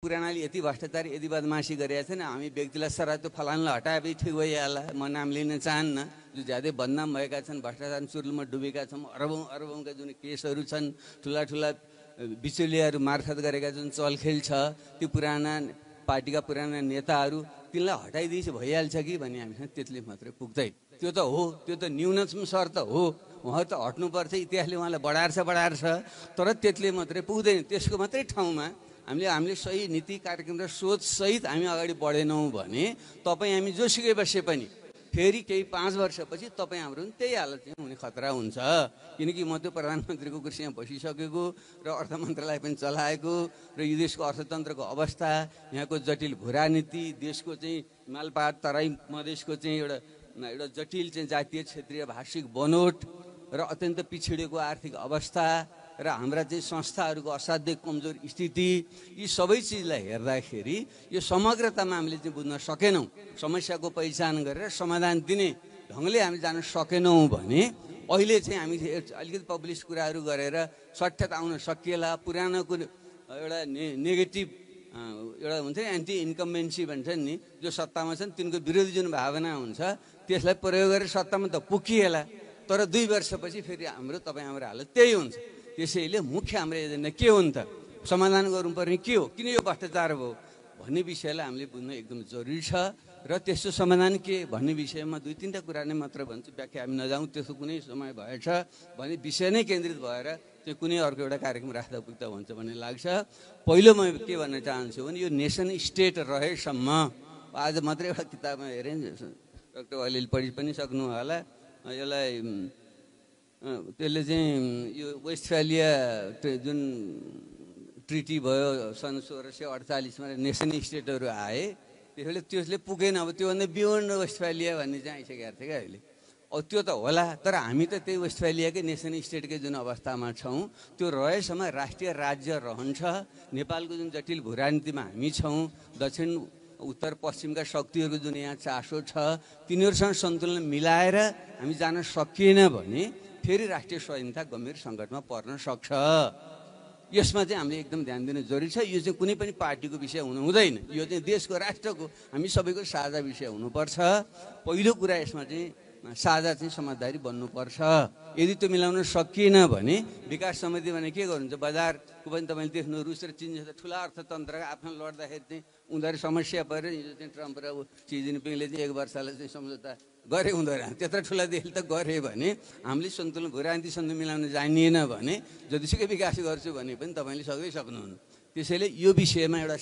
पुरानाले यति भ्रष्टाचार यति बदमासी गरेका छन् हामी व्यक्तिलाई सर त्यो फलानलाई हटाएपछि ठिक भइहाल्ला म नाम लिन चाहन्न जो ज्यादै बदनाम भएका छन् भ्रष्टाचार चुरुलमा डुबेका छौँ अरबौं अरबौंका जुन केसहरू छन् ठुला ठुला बिचौलियाहरू मार्फत गरेका जुन चलखेल छ ती पुराना पार्टीका पुराना नेताहरू तिनलाई हटाइदिएपछि भइहाल्छ कि भन्ने हामीसँग त्यतिले मात्रै पुग्दैन त्यो त हो त्यो त न्यूनतम शर्त हो उहाँ त हट्नुपर्छ इतिहासले उहाँलाई बढाएर छ तर त्यतिले मात्रै पुग्दैन त्यसको मात्रै ठाउँमा हामीले सही नीति कार्यक्रम र सोच सहित हामी अगाडि बढेनौँ भने तपाईँ हामी जोसुकै बसे पनि फेरि केही 5 वर्षपछि तपाईँ हाम्रो त्यही हालत चाहिँ हुने खतरा हुन्छ किनकि म त्यो प्रधानमन्त्रीको कुर्सीमा बसिसकेको र अर्थ मन्त्रालय पनि चलाएको र यो देशको अर्थतन्त्रको अवस्था यहाँको जटिल भूराजनीति देशको चाहिँ हिमाल पहाड तराई मधेसको चाहिँ एउटा जटिल चाहिँ जातीय क्षेत्रीय भाषिक बनोट र अत्यन्त पिछडिएको आर्थिक अवस्था र हाम्रा चाहिँ संस्थाहरूको असाध्यै कमजोर स्थिति यी सबै चिजलाई हेर्दाखेरि यो समग्रतामा हामीले चाहिँ बुझ्न सकेनौँ समस्याको पहिचान गरेर समाधान दिने ढङ्गले हामी जान सकेनौँ भने अहिले चाहिँ हामी अलिकति पब्लिस कुराहरू गरेर सट्ठत आउन सकिएला पुरानोको एउटा नेगेटिभ एउटा हुन्छ नि एन्टी इन्कम्बेन्सी भन्छन् नि जो सत्तामा छन् तिनको विरोधी जुन भावना हुन्छ त्यसलाई प्रयोग गरेर सत्तामा त पुगिएला तर 2 वर्षपछि फेरि तपाईँ हाम्रो हालत त्यही हुन्छ त्यसैले मुख्य हाम्रो एजेन्डा के हो नि त समाधान गर्नुपर्ने के हो किन यो भ्रष्टाचार भयो भन्ने विषयलाई हामीले बुझ्नु एकदम जरुरी छ र त्यसको समाधान के भन्ने विषयमा 2-3टा कुरा नै मात्र भन्छु व्याख्या हामी नजाउँ त्यसको कुनै समय भएछ भने विषय नै केन्द्रित भएर चाहिँ कुनै अर्को एउटा कार्यक्रम राख्दा पुग्दा हुन्छ भन्ने लाग्छ पहिलो म के भन्न चाहन्छु भने यो नेसन स्टेट रहेसम्म आज मात्रै एउटा किताबमा हेरेँ डाक्टर अलिअलि पढि पनि सक्नु होला यसलाई त्यसले चाहिँ यो वेस्टफेलिया जुन ट्रिटी भयो सन् 1648 मा नेसन स्टेटहरू आए त्यसले पुगेन अब त्योभन्दा बियोन्ड वेस्टफेलिया भन्ने चाहिँ आइसकेको थियो क्या अहिले अब त्यो त होला तर हामी त त्यही वेस्टफेलियाकै नेसन स्टेटकै जुन अवस्थामा छौँ त्यो रहेसम्म राष्ट्रिय राज्य रहन्छ नेपालको जुन जटिल भूराजनीतिमा हामी छौँ दक्षिण उत्तर पश्चिमका शक्तिहरूको जुन यहाँ चासो छ तिनीहरूसँग सन्तुलन मिलाएर हामी जान सकिएन भने फेरि राष्ट्रिय स्वाधीनता गम्भीर सङ्कटमा पर्न सक्छ यसमा चाहिँ हामीले एकदम ध्यान दिनु जरुरी छ यो चाहिँ कुनै पनि पार्टीको विषय हुनु हुँदैन यो चाहिँ देशको राष्ट्रको हामी सबैको साझा विषय हुनुपर्छ पहिलो कुरा यसमा चाहिँ साझा चाहिँ समझदारी बन्नुपर्छ यदि त्यो मिलाउन सकिएन भने विकास समिति भने के गर्नुहुन्छ बजारको पनि तपाईँले देख्नु रुस र चीन जस्ता ठुला अर्थतन्त्रका आफ्नो लड्दाखेरि चाहिँ उनीहरू समस्या पऱ्यो हिजो चाहिँ ट्रम्प र सी जिनपिङले चाहिँ 1 वर्षलाई चाहिँ सम्झौता गरे हुँदैन त्यत्रो ठुला देशले त गरे भने हामीले सन्तुलन भूराजनीति सन्तुलन मिलाउन जानिएन भने जतिसुकै विकास गर्छु भने पनि तपाईँले सक्नुहुन्न त्यसैले यो विषयमा एउटा